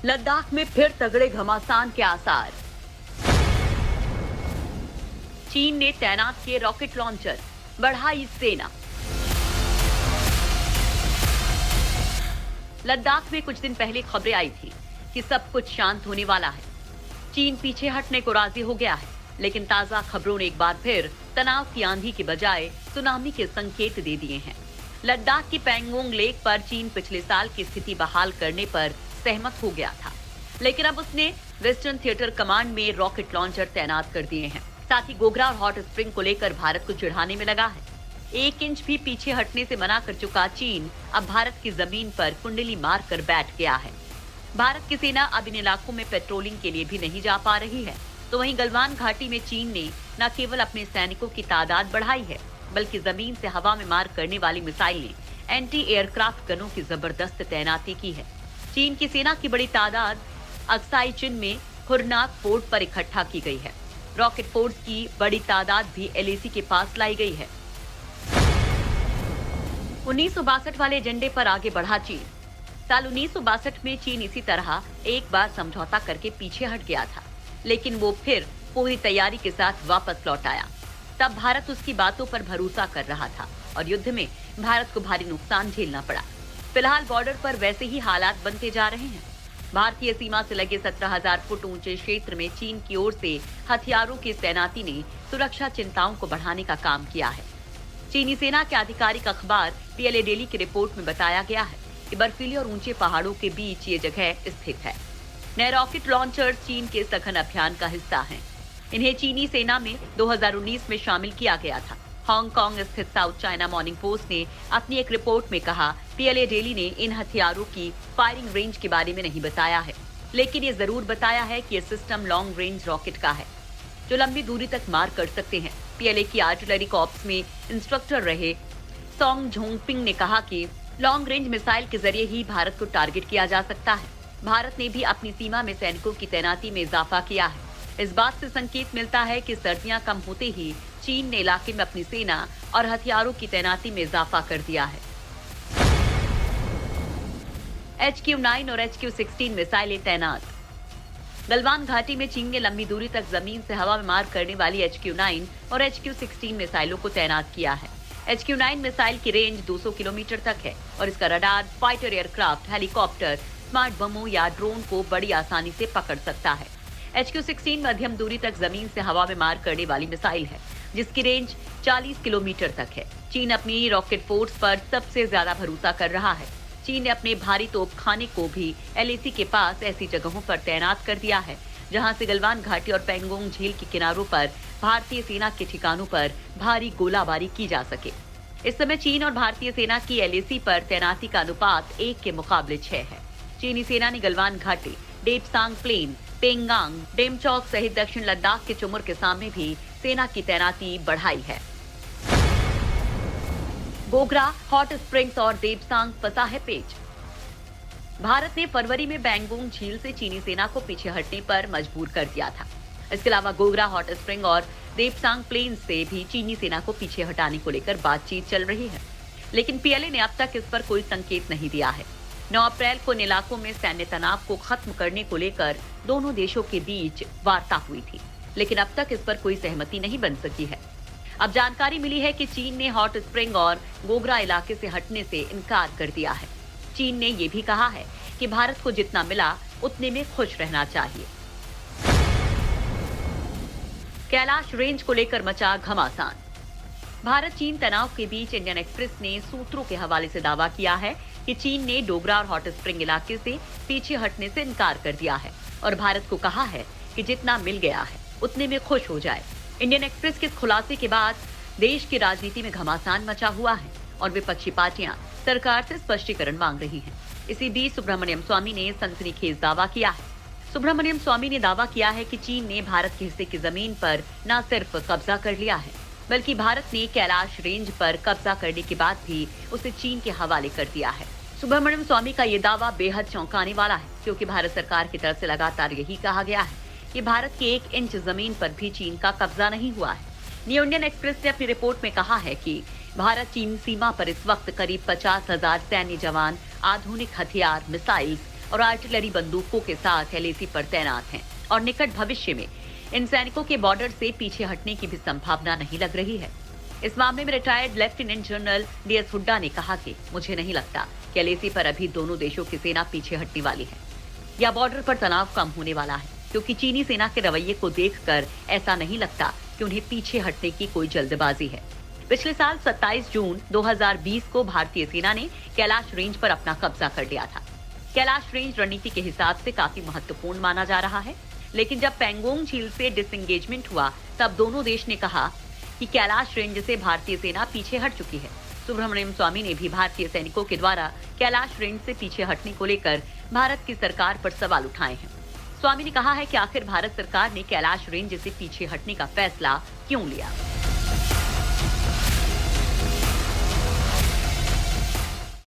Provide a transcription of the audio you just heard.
लद्दाख में फिर तगड़े घमासान के आसार। चीन ने तैनात किए रॉकेट लॉन्चर, बढ़ाई सेना। लद्दाख में कुछ दिन पहले खबरें आई थी कि सब कुछ शांत होने वाला है। चीन पीछे हटने को राजी हो गया है, लेकिन ताजा खबरों ने एक बार फिर तनाव की आंधी के बजाय सुनामी के संकेत दे दिए हैं। लद्दाख की पैंगोंग लेक पर चीन पिछले साल की स्थिति बहाल करने पर सहमत हो गया था, लेकिन अब उसने वेस्टर्न थिएटर कमांड में रॉकेट लॉन्चर तैनात कर दिए हैं। साथ ही गोगरा और हॉट स्प्रिंग को लेकर भारत को चिढ़ाने में लगा है। 1 इंच भी पीछे हटने से मना कर चुका चीन अब भारत की जमीन पर कुंडली मार कर बैठ गया है। भारत की सेना अब इन इलाकों में पेट्रोलिंग के लिए भी नहीं जा पा रही है, तो वहीं गलवान घाटी में चीन ने न केवल अपने सैनिकों की तादाद बढ़ाई है, बल्कि जमीन से हवा में मार करने वाली मिसाइलें, एंटी एयरक्राफ्ट गनों की जबरदस्त तैनाती की है। चीन की सेना की बड़ी तादाद अक्साई चिन में खुरनाक फोर्ट पर इकट्ठा की गई है। रॉकेट फोर्स की बड़ी तादाद भी एलएसी के पास लाई गई है। 1962 वाले एजेंडे पर आगे बढ़ा चीन। साल 1962 में चीन इसी तरह एक बार समझौता करके पीछे हट गया था, लेकिन वो फिर पूरी तैयारी के साथ वापस लौट आया। तब भारत उसकी बातों पर भरोसा कर रहा था और युद्ध में भारत को भारी नुकसान झेलना पड़ा। फिलहाल बॉर्डर पर वैसे ही हालात बनते जा रहे हैं। भारतीय सीमा से लगे 17,000 फुट ऊंचे क्षेत्र में चीन की ओर से हथियारों की तैनाती ने सुरक्षा चिंताओं को बढ़ाने का काम किया है। चीनी सेना के आधिकारिक अखबार पीएलए डेली की रिपोर्ट में बताया गया है कि बर्फीले और ऊंचे पहाड़ों के बीच ये जगह स्थित है। नए रॉकेट लॉन्चर्स चीन के सघन अभियान का हिस्सा हैं। इन्हें चीनी सेना में 2019 में शामिल किया गया था। हांगकांग स्थित साउथ चाइना मॉर्निंग पोस्ट ने अपनी एक रिपोर्ट में कहा, पीएलए डेली ने इन हथियारों की फायरिंग रेंज के बारे में नहीं बताया है, लेकिन ये जरूर बताया है कि ये सिस्टम लॉन्ग रेंज रॉकेट का है, जो लंबी दूरी तक मार कर सकते हैं। पीएलए की आर्टिलरी कॉर्प्स में इंस्ट्रक्टर रहे सोंग झोंगपिंग ने कहा कि लॉन्ग रेंज मिसाइल के जरिए ही भारत को टारगेट किया जा सकता है। भारत ने भी अपनी सीमा में सैनिकों की तैनाती में इजाफा किया है। इस बात से संकेत मिलता है कि सर्दियां कम होते ही चीन ने इलाके में अपनी सेना और हथियारों की तैनाती में इजाफा कर दिया है। HQ-9 और HQ-16 मिसाइलें तैनात। गलवान घाटी में चीन ने लंबी दूरी तक जमीन से हवा में मार करने वाली HQ-9 और HQ-16 मिसाइलों को तैनात किया है। HQ-9 मिसाइल की रेंज 200 किलोमीटर तक है और इसका radar fighter aircraft, helicopter, smart बमों या ड्रोन को बड़ी आसानी से पकड़ सकता है। HQ-16 मध्यम दूरी तक जमीन से हवा में मार करने वाली मिसाइल है, जिसकी रेंज 40 किलोमीटर तक है। चीन अपनी रॉकेट फोर्स पर सबसे ज्यादा भरोसा कर रहा है। चीन ने अपने भारी तोपखाने को भी एलएसी के पास ऐसी जगहों पर तैनात कर दिया है, जहां से गलवान घाटी और पैंगोंग झील के किनारों पर भारतीय सेना के ठिकानों पर भारी गोलाबारी की जा सके। इस समय चीन और भारतीय सेना की एलएसी पर तैनाती का अनुपात 1 के मुकाबले 6 है। चीनी सेना ने गलवान घाटी, डेपसांग प्लेन, पेंगांग, डेमचौक सहित दक्षिण लद्दाख के चुमुर के सामने भी सेना की तैनाती बढ़ाई है। गोगरा, हॉट स्प्रिंग्स और देपसांग फंसा है पेच। भारत ने फरवरी में पैंगोंग झील से चीनी सेना को पीछे हटने पर मजबूर कर दिया था। इसके अलावा गोगरा, हॉट स्प्रिंग और देपसांग प्लेन से भी चीनी सेना को पीछे हटाने को लेकर बातचीत चल रही है, लेकिन पीएलए ने अब तक इस पर कोई संकेत नहीं दिया है। 9 अप्रैल को इन इलाकों में सैन्य तनाव को खत्म करने को लेकर दोनों देशों के बीच वार्ता हुई थी, लेकिन अब तक इस पर कोई सहमति नहीं बन सकी है। अब जानकारी मिली है कि चीन ने हॉट स्प्रिंग और गोगरा इलाके से हटने से इनकार कर दिया है। चीन ने यह भी कहा है कि भारत को जितना मिला उतने में खुश रहना चाहिए। कैलाश रेंज को लेकर मचा घमासान। भारत चीन तनाव के बीच इंडियन एक्सप्रेस ने सूत्रों के हवाले से दावा किया है कि चीन ने डोगरा और हॉट स्प्रिंग इलाके से पीछे हटने से इनकार कर दिया है और भारत को कहा है कि जितना मिल गया है उतने में खुश हो जाए। इंडियन एक्सप्रेस के खुलासे के बाद देश की राजनीति में घमासान मचा हुआ है और विपक्षी पार्टियां सरकार से स्पष्टीकरण मांग रही हैं। इसी बीच सुब्रमण्यम स्वामी ने सनसनीखेज दावा किया है। सुब्रमण्यम स्वामी ने दावा किया है कि चीन ने भारत के हिस्से की जमीन पर न सिर्फ कब्जा कर लिया है, बल्कि भारत ने कैलाश रेंज पर कब्जा करने के बाद भी उसे चीन के हवाले कर दिया है। सुब्रमण्यम स्वामी का ये दावा बेहद चौंकाने वाला है, क्योंकि भारत सरकार की तरफ से लगातार यही कहा गया है कि भारत के 1 इंच जमीन पर भी चीन का कब्जा नहीं हुआ है। न्यू इंडियन एक्सप्रेस ने अपनी रिपोर्ट में कहा है कि भारत चीन सीमा पर इस वक्त करीब 50,000 सैन्य जवान, आधुनिक हथियार, मिसाइल्स और आर्टिलरी बंदूकों के साथ एलएसी पर तैनात हैं और निकट भविष्य में इन सैनिकों के बॉर्डर से पीछे हटने की भी संभावना नहीं लग रही है। इस मामले में retired lieutenant general DS Hooda ने कहा कि मुझे नहीं लगता कि एलएसी पर अभी दोनों देशों की सेना पीछे हटने वाली है या बॉर्डर पर तनाव कम होने वाला है, क्योंकि चीनी सेना के रवैये को देखकर ऐसा नहीं लगता कि उन्हें पीछे हटने की कोई जल्दबाजी है। पिछले साल 27 जून 2020 को भारतीय सेना ने कैलाश रेंज पर अपना कब्जा कर लिया था। कैलाश रेंज रणनीति के हिसाब से काफी महत्वपूर्ण माना जा रहा है, लेकिन जब पैंगोंग झील से डिसएंगेजमेंट हुआ तब दोनों देश ने कहा कि कैलाश रेंज से भारतीय सेना पीछे हट चुकी है। सुब्रमण्यम स्वामी ने भी भारतीय सैनिकों के द्वारा कैलाश रेंज से पीछे हटने को लेकर भारत की सरकार पर सवाल उठाए हैं। स्वामी ने कहा है कि आखिर भारत सरकार ने कैलाश रेंज से पीछे हटने का फैसला क्यों लिया।